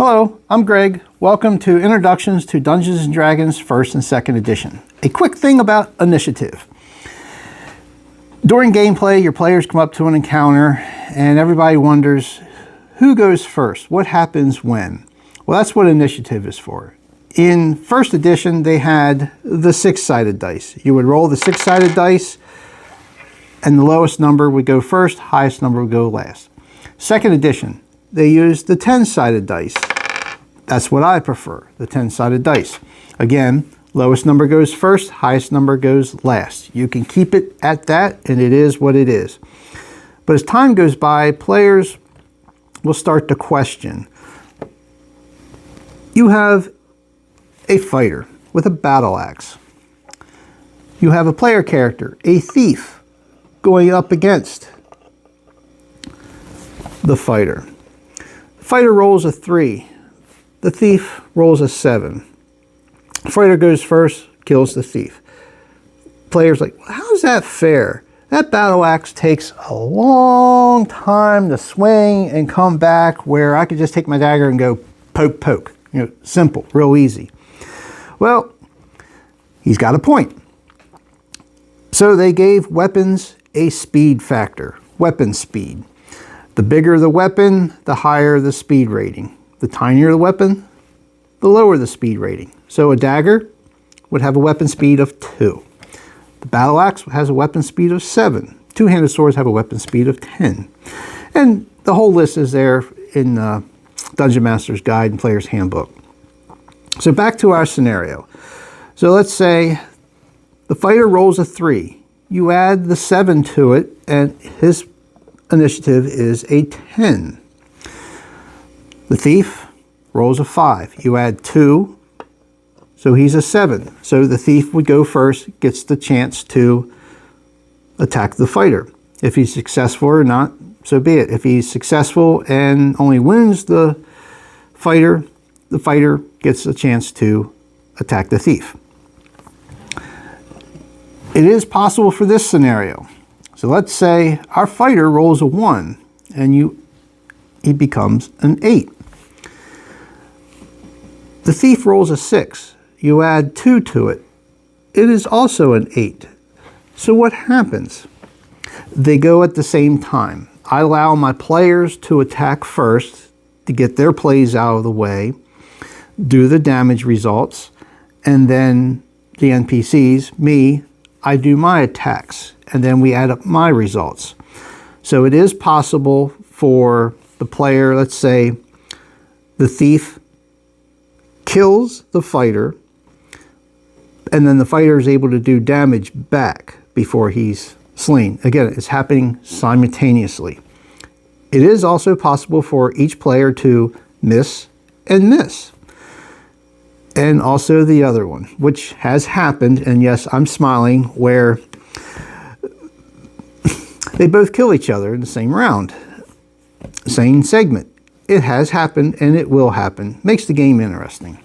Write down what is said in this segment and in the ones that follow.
Hello, I'm Greg. Welcome to Introductions to Dungeons & Dragons 1st and 2nd Edition. A quick thing about initiative. During gameplay, your players come up to an encounter and everybody wonders who goes first, what happens when. Well, that's what initiative is for. In 1st edition, they had the 6-sided dice. You would roll the 6-sided dice and the lowest number would go first, highest number would go last. 2nd edition, they used the 10-sided dice. That's what I prefer, the 10-sided dice. Again, lowest number goes first, highest number goes last. You can keep it at that, and it is what it is. But as time goes by, players will start to question. You have a fighter with a battle axe. You have a player character, a thief, going up against the fighter. The fighter rolls a 3. The thief rolls a 7. The fighter goes first, kills the thief. Player's like, how's that fair? That battle axe takes a long time to swing and come back, where I could just take my dagger and go poke, poke. You know, simple, real easy. Well, he's got a point. So they gave weapons a speed factor, weapon speed. The bigger the weapon, the higher the speed rating. The tinier the weapon, the lower the speed rating. So a dagger would have a weapon speed of 2. The battle axe has a weapon speed of 7. Two-handed swords have a weapon speed of 10. And the whole list is there in Dungeon Master's Guide and Player's Handbook. So back to our scenario. So let's say the fighter rolls a 3. You add the 7 to it, and his initiative is a 10. The thief rolls a 5. You add 2, so he's a 7. So the thief would go first, gets the chance to attack the fighter. If he's successful or not, so be it. If he's successful and only wounds the fighter gets a chance to attack the thief. It is possible for this scenario. So let's say our fighter rolls a 1 and he becomes an 8. The thief rolls a 6. You add 2 to it. It is also an 8. So what happens? They go at the same time. I allow my players to attack first to get their plays out of the way, do the damage results, and then the NPCs, me, I do my attacks, and then we add up my results. So it is possible for the player, let's say the thief kills the fighter, and then the fighter is able to do damage back before he's slain. Again, it's happening simultaneously. It is also possible for each player to miss and miss. And also the other one, which has happened, and yes, I'm smiling, where they both kill each other in the same round, same segment. It has happened, and it will happen. Makes the game interesting.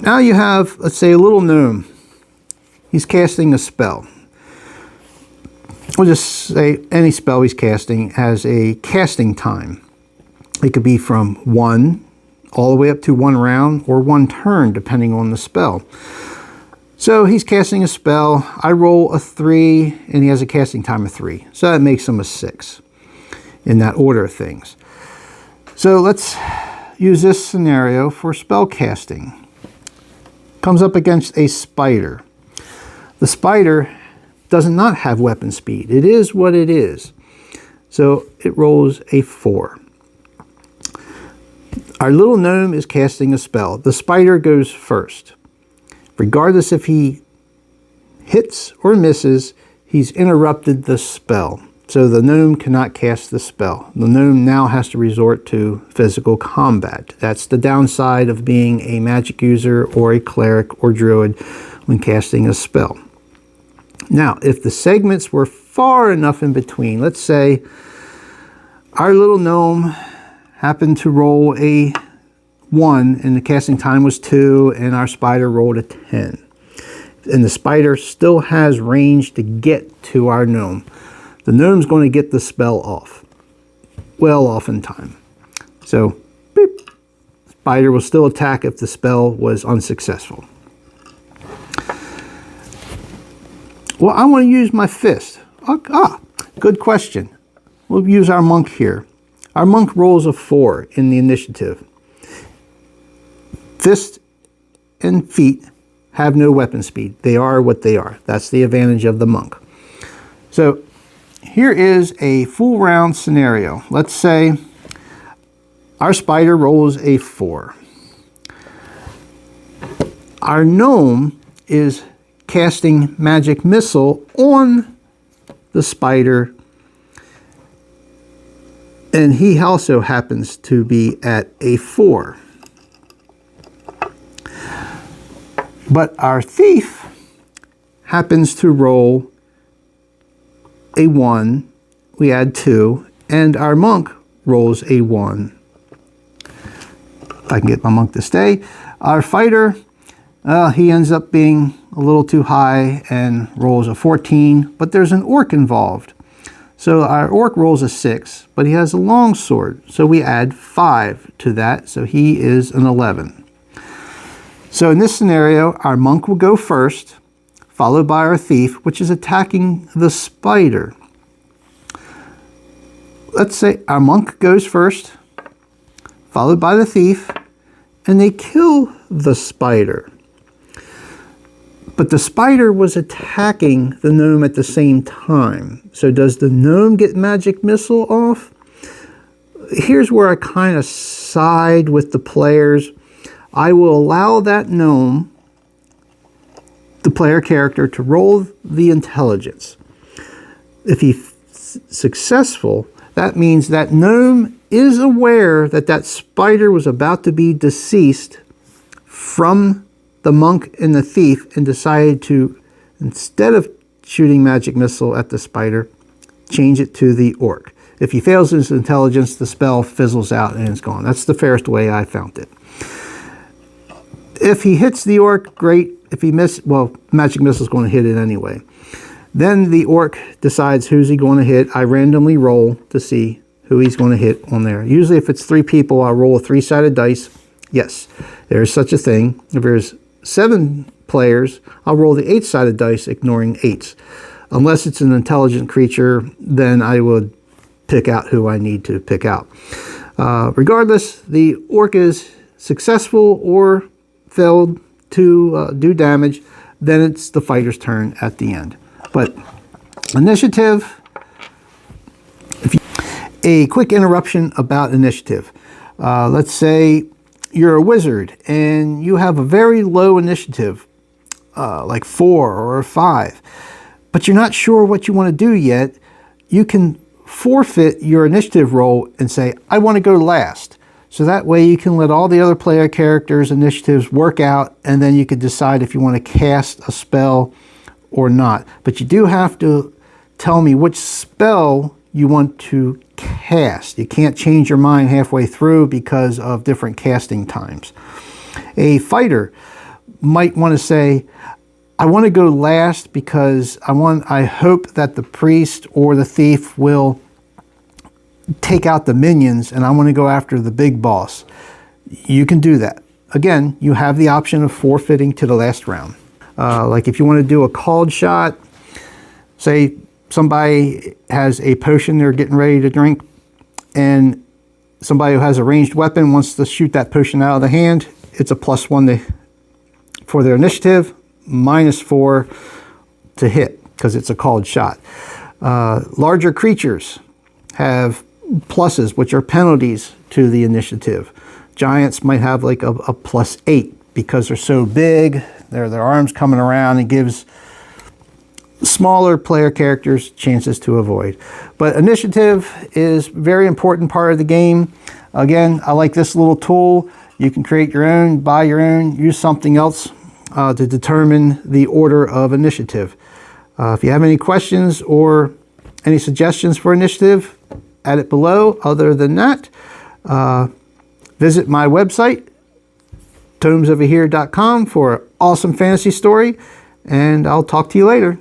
Now you have, let's say, a little gnome. He's casting a spell. We'll just say any spell he's casting has a casting time. It could be from 1 all the way up to 1 round or 1 turn, depending on the spell. So he's casting a spell. I roll a 3, and he has a casting time of 3. So that makes him a 6 in that order of things. So let's use this scenario for spell casting. Comes up against a spider. The spider does not have weapon speed. It is what it is. So it rolls a 4. Our little gnome is casting a spell. The spider goes first. Regardless if he hits or misses, he's interrupted the spell. So the gnome cannot cast the spell. The gnome now has to resort to physical combat. That's the downside of being a magic user or a cleric or druid when casting a spell. Now, if the segments were far enough in between, let's say our little gnome happened to roll a 1 and the casting time was 2, and our spider rolled a 10. And the spider still has range to get to our gnome. The gnome's going to get the spell off, well off in time. So, beep, spider will still attack if the spell was unsuccessful. Well, I want to use my fist. Good question. We'll use our monk here. Our monk rolls a 4 in the initiative. Fist and feet have no weapon speed. They are what they are. That's the advantage of the monk. So here is a full round scenario. Let's say our spider rolls a 4. Our gnome is casting magic missile on the spider, and he also happens to be at a 4. But our thief happens to roll a 1. We add 2, and our monk rolls a 1. If I can get my monk to stay. Our fighter, he ends up being a little too high and rolls a 14, but there's an orc involved. So our orc rolls a 6, but he has a long sword, so we add 5 to that, so he is an 11. So in this scenario, our monk will go first, followed by our thief, which is attacking the spider. Let's say our monk goes first, followed by the thief, and they kill the spider. But the spider was attacking the gnome at the same time. So does the gnome get magic missile off? Here's where I kind of side with the players. I will allow that gnome, the player character, to roll the intelligence. If he's successful, that means that gnome is aware that that spider was about to be deceased from the monk and the thief, and decided to, instead of shooting magic missile at the spider, change it to the orc. If he fails his intelligence, the spell fizzles out and it's gone. That's the fairest way I found it. If he hits the orc, great. If he misses, well, magic missile is going to hit it anyway. Then the orc decides who's he going to hit. I randomly roll to see who he's going to hit on there. Usually if it's 3 people, I'll roll a 3-sided dice. Yes, there is such a thing. If there's 7 players, I'll roll the 8-sided dice, ignoring 8s. Unless it's an intelligent creature, then I would pick out who I need to pick out. Regardless, the orc is successful or failed to do damage, then it's the fighter's turn at the end. But initiative, a quick interruption about initiative. Let's say you're a wizard and you have a very low initiative, like 4 or 5, but you're not sure what you want to do yet. You can forfeit your initiative roll and say, I want to go last. So that way you can let all the other player characters' initiatives work out, and then you can decide if you want to cast a spell or not. But you do have to tell me which spell you want to cast. You can't change your mind halfway through because of different casting times. A fighter might want to say, I want to go last because I hope that the priest or the thief will take out the minions and I want to go after the big boss. You can do that. Again, you have the option of forfeiting to the last round. Like if you want to do a called shot, say somebody has a potion they're getting ready to drink, and somebody who has a ranged weapon wants to shoot that potion out of the hand, it's a +1 for their initiative, -4 to hit because it's a called shot. Larger creatures have pluses, which are penalties to the initiative. Giants might have like a +8 because they're so big, their arms coming around, and gives smaller player characters chances to avoid. But initiative is a very important part of the game. Again, I like this little tool. You can create your own, buy your own, use something else to determine the order of initiative. If you have any questions or any suggestions for initiative, add it below. Other than that, visit my website, tomesoverhere.com, for an awesome fantasy story, and I'll talk to you later.